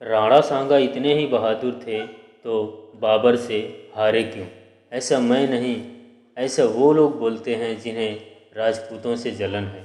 राणा सांगा इतने ही बहादुर थे तो बाबर से हारे क्यों? ऐसा मैं नहीं, ऐसा वो लोग बोलते हैं जिन्हें राजपूतों से जलन है।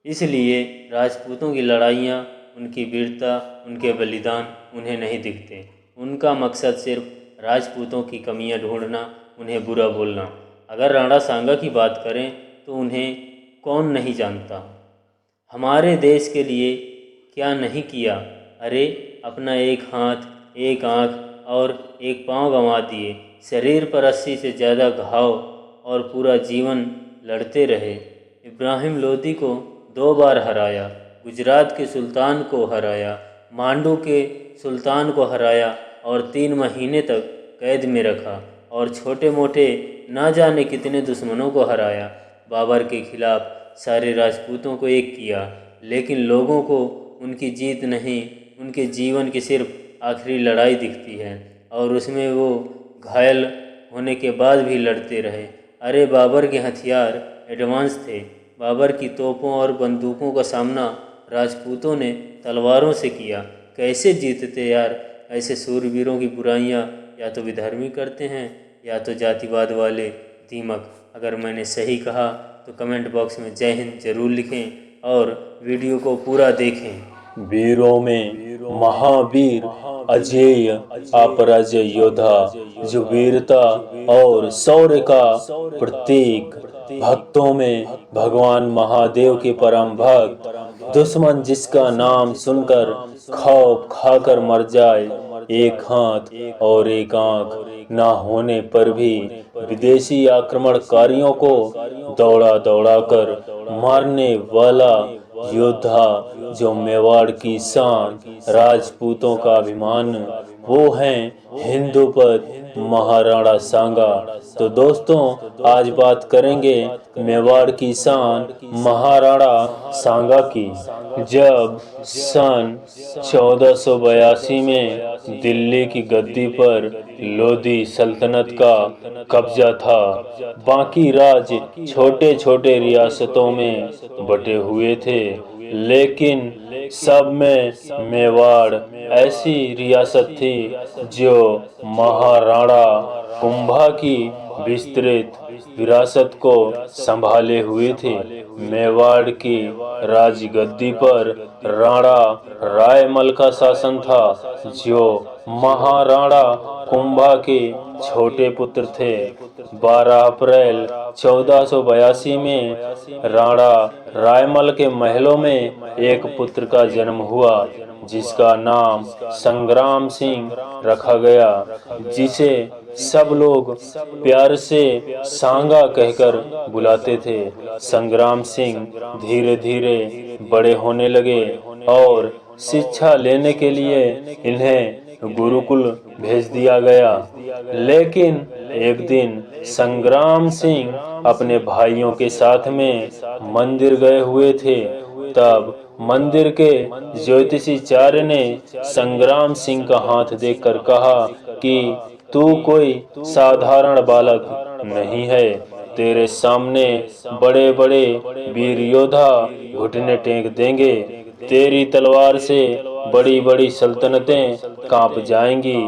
इसलिए राजपूतों की लड़ाइयाँ, उनकी वीरता, उनके बलिदान उन्हें नहीं दिखते। उनका मकसद सिर्फ राजपूतों की कमियां ढूंढना, उन्हें बुरा बोलना। अगर राणा सांगा की बात करें तो उन्हें कौन नहीं जानता। हमारे देश के लिए क्या नहीं किया। अरे अपना एक हाथ, एक आँख और एक पाँव गंवा दिए, शरीर पर 80 से ज़्यादा घाव और पूरा जीवन लड़ते रहे। इब्राहिम लोदी को 2 बार हराया, गुजरात के सुल्तान को हराया, मांडू के सुल्तान को हराया और 3 महीने तक कैद में रखा और छोटे मोटे ना जाने कितने दुश्मनों को हराया। बाबर के खिलाफ सारे राजपूतों को एक किया, लेकिन लोगों को उनकी जीत नहीं, उनके जीवन की सिर्फ आखिरी लड़ाई दिखती है और उसमें वो घायल होने के बाद भी लड़ते रहे। अरे बाबर के हथियार एडवांस थे। बाबर की तोपों और बंदूकों का सामना राजपूतों ने तलवारों से किया। कैसे जीतते यार? ऐसे सूरवीरों की बुराइयां या तो विधर्मी करते हैं या तो जातिवाद वाले दीमक। अगर मैंने सही कहा तो कमेंट बॉक्स में जय हिंद जरूर लिखें और वीडियो को पूरा देखें। वीरों में महावीर अजेय अपराजय योद्धा, जो वीरता और शौर्य का प्रतीक, भक्तों में भगवान महादेव के परम भक्त, दुश्मन जिसका नाम सुनकर खौफ खाकर मर जाए, एक हाथ और एक आंख ना होने पर भी विदेशी आक्रमणकारियों को दौड़ा दौड़ा कर मारने वाला योद्धा, जो मेवाड़ की शान, राजपूतों का अभिमान, वो हैं हिंदूपत महाराणा सांगा। तो दोस्तों, आज बात करेंगे मेवाड़ की शान महाराणा सांगा की। जब सन 1482 में दिल्ली की गद्दी पर लोधी सल्तनत का कब्जा था, बाकी राज्य छोटे छोटे रियासतों में बटे हुए थे, लेकिन सब में मेवाड़ ऐसी रियासत थी जो महाराणा कुंभा की विस्तृत विरासत को संभाले हुए थे। मेवाड़ की राजगद्दी पर राणा रायमल का शासन था, जो महाराणा कुंभा के छोटे पुत्र थे। 12 अप्रैल 1482 में राणा रायमल के महलों में एक पुत्र का जन्म हुआ, जिसका नाम संग्राम सिंह रखा गया, जिसे सब लोग प्यार से सांगा कहकर बुलाते थे। संग्राम सिंह धीरे धीरे बड़े होने लगे और शिक्षा लेने के लिए इन्हें गुरुकुल भेज दिया गया। लेकिन एक दिन संग्राम सिंह अपने भाइयों के साथ में मंदिर गए हुए थे। तब मंदिर के ज्योतिषीचार्य ने संग्राम सिंह का हाथ देखकर कहा कि तू कोई साधारण बालक नहीं है। तेरे सामने बड़े बड़े वीर योद्धा घुटने टेक देंगे। तेरी तलवार से बड़ी बड़ी सल्तनतें कांप जाएंगी।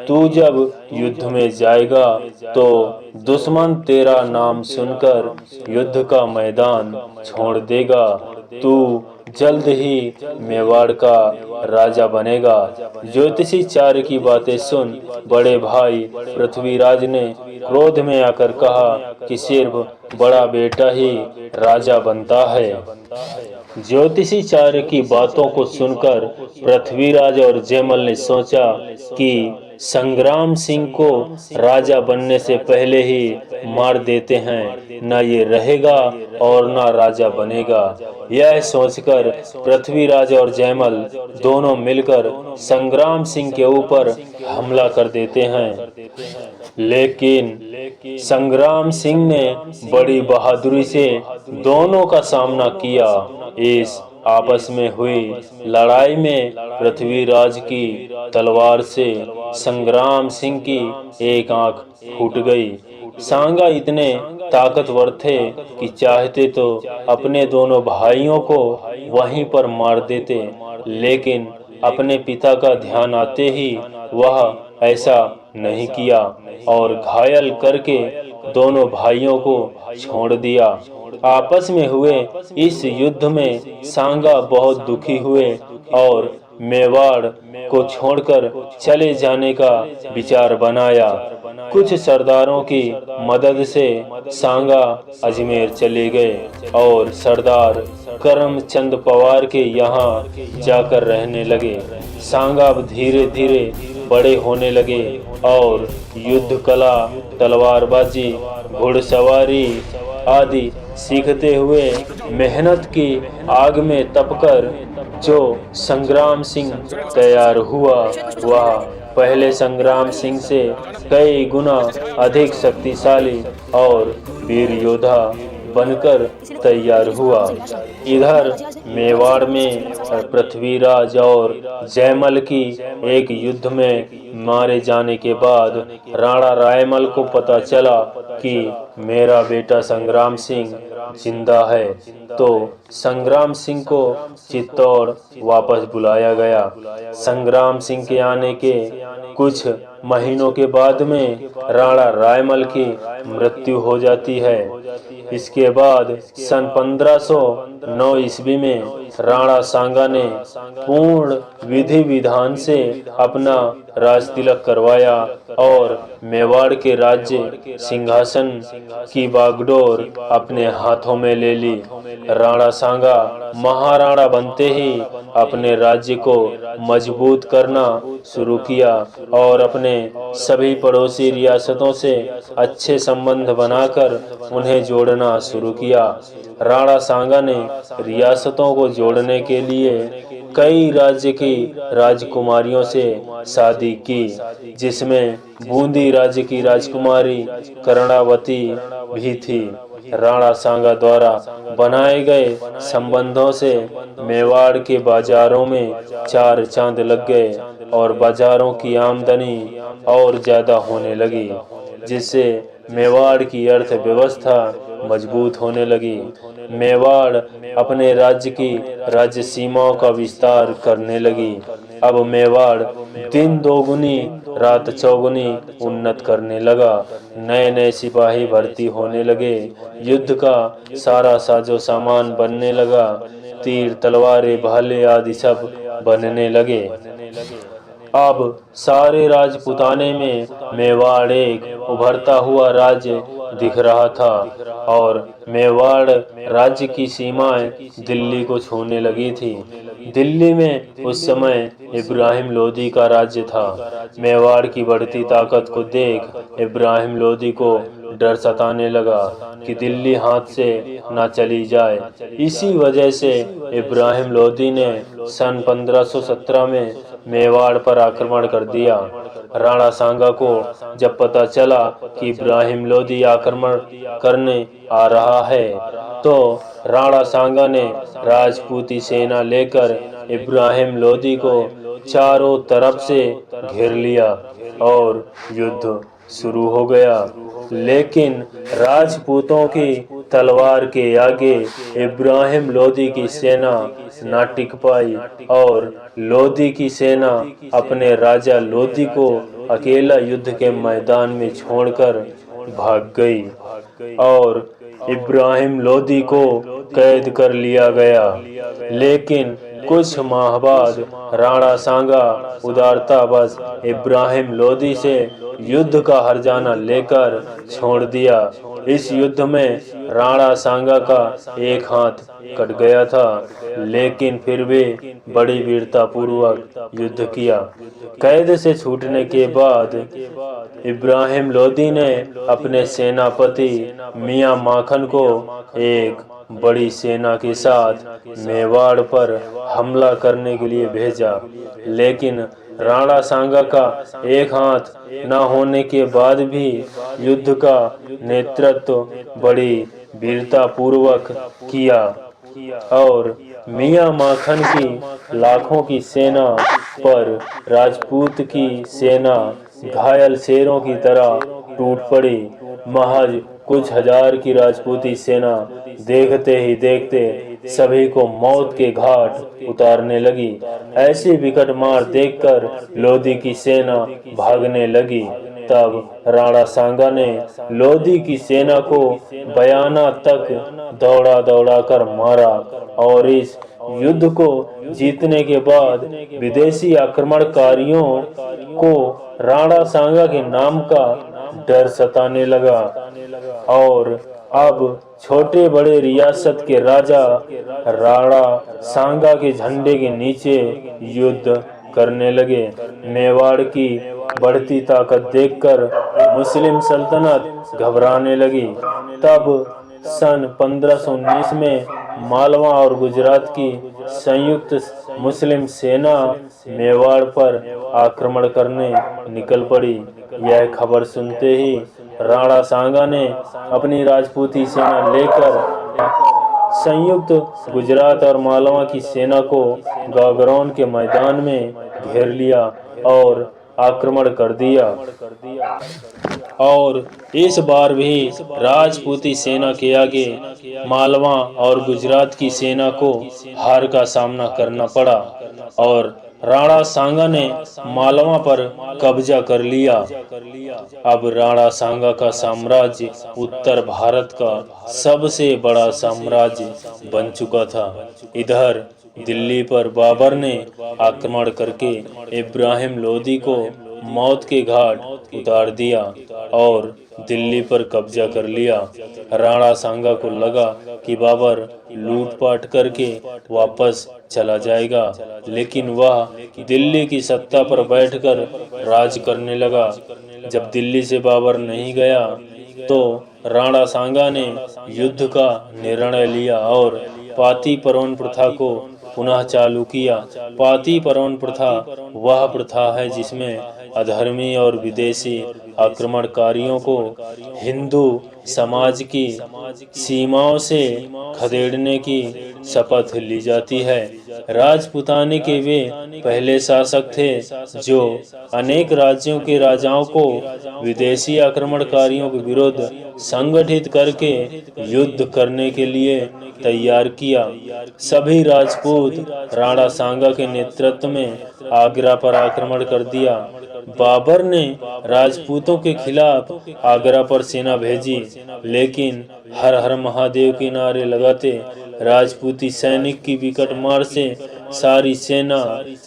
तू जब युद्ध में जाएगा तो दुश्मन तेरा नाम सुनकर युद्ध का मैदान छोड़ देगा। तू जल्द ही मेवाड़ का राजा बनेगा। ज्योतिषीचार्य की बातें सुन बड़े भाई पृथ्वीराज ने क्रोध में आकर कहा कि सिर्फ बड़ा बेटा ही राजा बनता है। ज्योतिषीचार्य की बातों को सुनकर पृथ्वीराज और जयमल ने सोचा कि संग्राम सिंह को राजा बनने से पहले ही मार देते हैं, न ये रहेगा और न राजा बनेगा। यह सोचकर पृथ्वीराज और जयमल दोनों मिलकर संग्राम सिंह के ऊपर हमला कर देते हैं। लेकिन संग्राम सिंह ने बड़ी बहादुरी से दोनों का सामना किया। इस आपस में हुई लड़ाई में पृथ्वीराज की तलवार से संग्राम सिंह की एक आंख फूट गई। सांगा इतने ताकतवर थे कि चाहते तो अपने दोनों भाइयों को वहीं पर मार देते, लेकिन अपने पिता का ध्यान आते ही वह ऐसा नहीं किया और घायल करके दोनों भाइयों को छोड़ दिया। आपस में हुए इस युद्ध में सांगा बहुत दुखी हुए और मेवाड़ को छोड़कर चले जाने का विचार बनाया। कुछ सरदारों की मदद से सांगा अजमेर चले गए और सरदार करमचंद पवार के यहाँ जाकर रहने लगे। सांगा अब धीरे धीरे बड़े होने लगे और युद्ध कला, तलवारबाजी, घुड़सवारी आदि सीखते हुए मेहनत की आग में तपकर जो संग्राम सिंह तैयार हुआ वह पहले संग्राम सिंह से कई गुना अधिक शक्तिशाली और वीर योद्धा बनकर तैयार हुआ। इधर मेवाड़ में पृथ्वीराज और जयमल की एक युद्ध में मारे जाने के बाद राणा रायमल को पता चला कि मेरा बेटा संग्राम सिंह जिंदा है, तो संग्राम सिंह को चित्तौड़ वापस बुलाया गया। संग्राम सिंह के आने के कुछ महीनों के बाद में राणा रायमल की मृत्यु हो जाती है। इसके बाद सन 1509 ईस्वी में राणा सांगा ने पूर्ण विधि विधान से अपना राज तिलक करवाया और मेवाड़ के राज्य सिंहासन की बागडोर अपने हाथों में ले ली। राणा सांगा महाराणा बनते ही अपने राज्य को मजबूत करना शुरू किया और अपने सभी पड़ोसी रियासतों से अच्छे संबंध बनाकर उन्हें जोड़ना शुरू किया। राणा सांगा ने रियासतों को जोड़ने के लिए कई राज्य की राजकुमारियों से शादी की, जिसमें बूंदी राज्य की राजकुमारी कर्णावती भी थी। राणा सांगा द्वारा बनाए गए संबंधों से मेवाड़ के बाजारों में चार चांद लग गए और बाजारों की आमदनी और ज्यादा होने लगी, जिससे मेवाड़ की अर्थव्यवस्था मजबूत होने लगी। मेवाड़ अपने राज्य की राज्य सीमाओं का विस्तार करने लगी। अब मेवाड़ दिन दोगुनी रात चौगुनी उन्नत करने लगा। नए नए सिपाही भर्ती होने लगे। युद्ध का सारा साजो सामान बनने लगा। तीर, तलवारें, भाले आदि सब बनने लगे। अब सारे राजपुताने में मेवाड़ एक उभरता हुआ राज्य दिख रहा था और मेवाड़ राज्य की सीमाएं दिल्ली को छूने लगी थी। दिल्ली में उस समय इब्राहिम लोदी का राज्य था। मेवाड़ की बढ़ती ताकत को देख इब्राहिम लोदी को डर सताने लगा कि दिल्ली हाथ से न चली जाए। इसी वजह से इब्राहिम लोदी ने सन 1517 में मेवाड़ पर आक्रमण कर दिया। राणा सांगा को जब पता चला कि इब्राहिम लोदी आक्रमण करने आ रहा है, तो राणा सांगा ने राजपूती सेना लेकर इब्राहिम लोदी को चारों तरफ से घेर लिया और युद्ध शुरू हो गया। लेकिन राजपूतों की तलवार के आगे इब्राहिम लोदी की सेना न टिक पाई और लोदी की सेना अपने राजा लोदी को अकेला युद्ध के मैदान में छोड़कर भाग गई और इब्राहिम लोदी को कैद कर लिया गया। लेकिन कुछ माह बाद राणा सांगा उदारतावश इब्राहिम लोदी से युद्ध का हर्जाना लेकर छोड़ दिया। इस युद्ध में राणा सांगा का एक हाथ कट गया था, लेकिन फिर भी बड़ी वीरता पूर्वक युद्ध किया। कैद से छूटने के बाद इब्राहिम लोदी ने अपने सेनापति मियां माखन को एक बड़ी सेना के साथ मेवाड़ पर हमला करने के लिए भेजा। लेकिन राणा सांगा का एक हाथ न होने के बाद भी युद्ध का नेतृत्व बड़ी वीरता पूर्वक किया और मियां माखन की लाखों की सेना पर राजपूत की सेना घायल शेरों की तरह टूट पड़ी। महज कुछ हजार की राजपूती सेना देखते ही देखते सभी को मौत के घाट उतारने लगी। ऐसी विकट मार देखकर लोधी की सेना भागने लगी। तब राणा सांगा ने लोधी की सेना को बयाना तक दौड़ा दौड़ा कर मारा और इस युद्ध को जीतने के बाद विदेशी आक्रमणकारियों को राणा सांगा के नाम का डर सताने लगा और अब छोटे बड़े रियासत के राजा राणा सांगा के झंडे के नीचे युद्ध करने लगे। मेवाड़ की बढ़ती ताकत देखकर मुस्लिम सल्तनत घबराने लगी। तब सन 1519 में मालवा और गुजरात की संयुक्त मुस्लिम सेना मेवाड़ पर आक्रमण करने निकल पड़ी। यह खबर सुनते ही राणा सांगा ने अपनी राजपूती सेना लेकर संयुक्त गुजरात और मालवा की सेना को गागरौन के मैदान में घेर लिया और आक्रमण कर दिया। और इस बार भी राजपूती सेना के आगे मालवा और गुजरात की सेना को हार का सामना करना पड़ा और राणा सांगा ने मालवा पर कब्जा कर लिया। अब राणा सांगा का साम्राज्य उत्तर भारत का सबसे बड़ा साम्राज्य बन चुका था। इधर दिल्ली पर बाबर ने आक्रमण करके इब्राहिम लोदी को मौत के घाट उतार दिया और दिल्ली पर कब्जा कर लिया। राणा सांगा को लगा कि बाबर लूटपाट करके वापस चला जाएगा, लेकिन वह दिल्ली की सत्ता पर बैठकर राज करने लगा। जब दिल्ली से बाबर नहीं गया तो राणा सांगा ने युद्ध का निर्णय लिया और पाती परवन प्रथा को पुनः चालू किया। पाती परवन प्रथा वह प्रथा है जिसमें अधर्मी और विदेशी आक्रमणकारियों को हिंदू समाज की सीमाओं से खदेड़ने की शपथ ली जाती है। राजपूताने के वे पहले शासक थे जो अनेक राज्यों के राजाओं को विदेशी आक्रमणकारियों के विरुद्ध संगठित करके युद्ध करने के लिए तैयार किया। सभी राजपूत राणा सांगा के नेतृत्व में आगरा पर आक्रमण कर दिया। बाबर ने राजपूतों के खिलाफ आगरा पर सेना भेजी, लेकिन हर हर महादेव के नारे लगाते राजपूती सैनिक की विकट मार से सारी सेना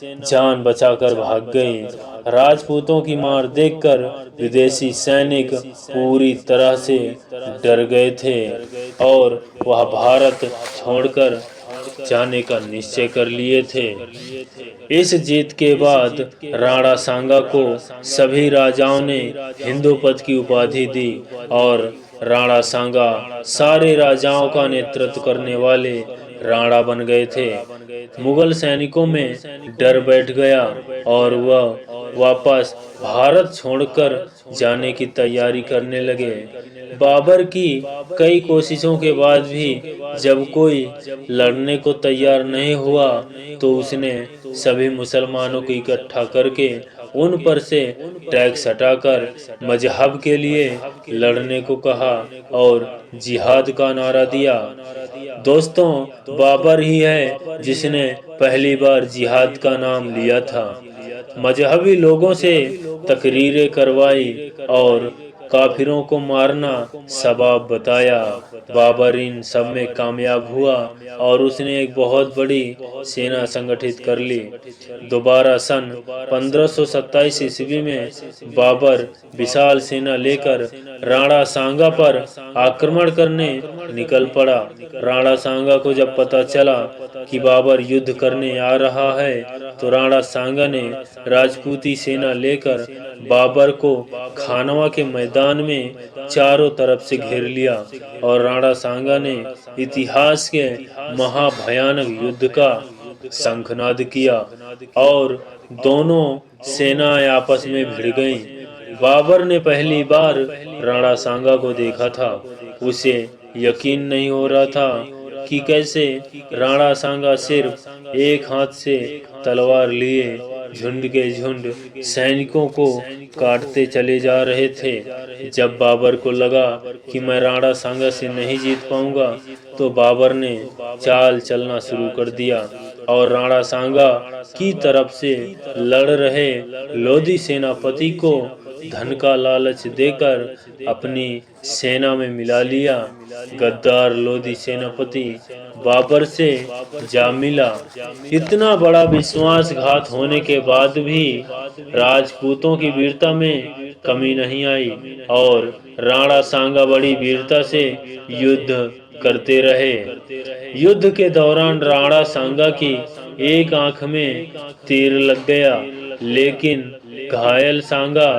जान बचाकर भाग गई। राजपूतों की मार देखकर विदेशी सैनिक पूरी तरह से डर गए थे और वह भारत छोड़कर जाने का निश्चय कर लिए थे। इस जीत के बाद राणा सांगा को सभी राजाओं ने हिंदू पद की उपाधि दी और राणा सांगा सारे राजाओं का नेतृत्व करने वाले राणा बन गए थे। मुगल सैनिकों में डर बैठ गया और वह वापस भारत छोड़कर जाने की तैयारी करने लगे। बाबर की कई कोशिशों के बाद भी जब कोई लड़ने को तैयार नहीं हुआ तो उसने सभी मुसलमानों को इकट्ठा करके उन पर से टैक्स हटाकर मजहब के लिए लड़ने को कहा और जिहाद का नारा दिया। दोस्तों, बाबर ही है जिसने पहली बार जिहाद का नाम लिया था। मजहबी लोगों से तकरीरें करवाई और काफिरों को मारना सवाब बताया। बाबर इन सब में कामयाब हुआ और उसने एक बहुत बड़ी सेना संगठित कर ली। दोबारा सन 1527 ईस्वी में बाबर विशाल सेना लेकर राणा सांगा पर आक्रमण करने निकल पड़ा। राणा सांगा को जब पता चला कि बाबर युद्ध करने आ रहा है तो राणा सांगा ने राजपूती सेना लेकर बाबर को खानवा के मैदान में चारों तरफ से घेर लिया और राणा सांगा ने इतिहास के महाभयानक युद्ध का शंखनाद किया और दोनों सेनाएं आपस में भिड़ गईं। बाबर ने पहली बार राणा सांगा को देखा था। उसे यकीन नहीं हो रहा था कि कैसे राणा सांगा सिर्फ एक हाथ से तलवार लिए झुंड के झुंड सैनिकों को काटते चले जा रहे थे। जब बाबर को लगा कि मैं राणा सांगा से नहीं जीत पाऊंगा, तो बाबर ने चाल चलना शुरू कर दिया और राणा सांगा की तरफ से लड़ रहे लोधी सेनापति को धन का लालच देकर अपनी सेना में मिला लिया। गद्दार लोधी सेनापति बाबर से जा मिला। इतना बड़ा विश्वासघात होने के बाद भी राजपूतों की वीरता में कमी नहीं आई और राणा सांगा बड़ी वीरता से युद्ध करते रहे। युद्ध के दौरान राणा सांगा की एक आंख में तीर लग गया, लेकिन घायल सांगा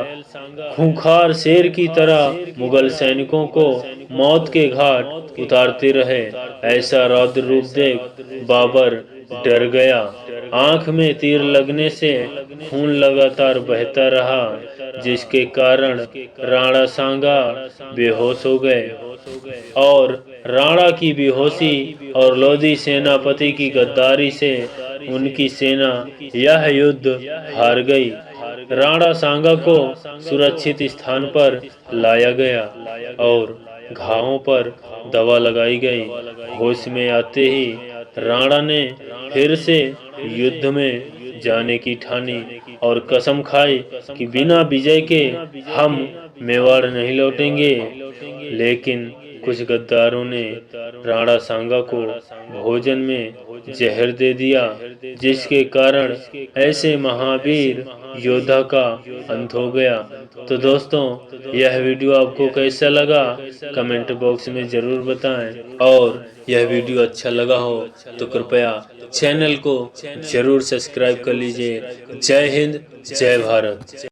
खूंखार शेर की तरह मुगल सैनिकों को मौत के घाट उतारते रहे। ऐसा रौद्र रूप देख बाबर डर गया। आंख में तीर लगने से खून लगातार बहता रहा, जिसके कारण राणा सांगा बेहोश हो गए और राणा की बेहोशी और लोधी सेनापति की गद्दारी से उनकी सेना यह युद्ध हार गई। राणा सांगा को सुरक्षित स्थान पर लाया गया और घावों पर दवा लगाई गई। होश में आते ही राणा ने फिर से युद्ध में जाने की ठानी और कसम खाई कि बिना विजय के हम मेवाड़ नहीं लौटेंगे। लेकिन कुछ गद्दारों ने राणा सांगा को भोजन में जहर दे दिया, जिसके कारण ऐसे महावीर योद्धा का अंत हो गया। तो दोस्तों, यह वीडियो आपको कैसा लगा कमेंट बॉक्स में जरूर बताएं, और यह वीडियो अच्छा लगा हो तो कृपया चैनल को जरूर सब्सक्राइब कर लीजिए। जय हिंद, जय भारत।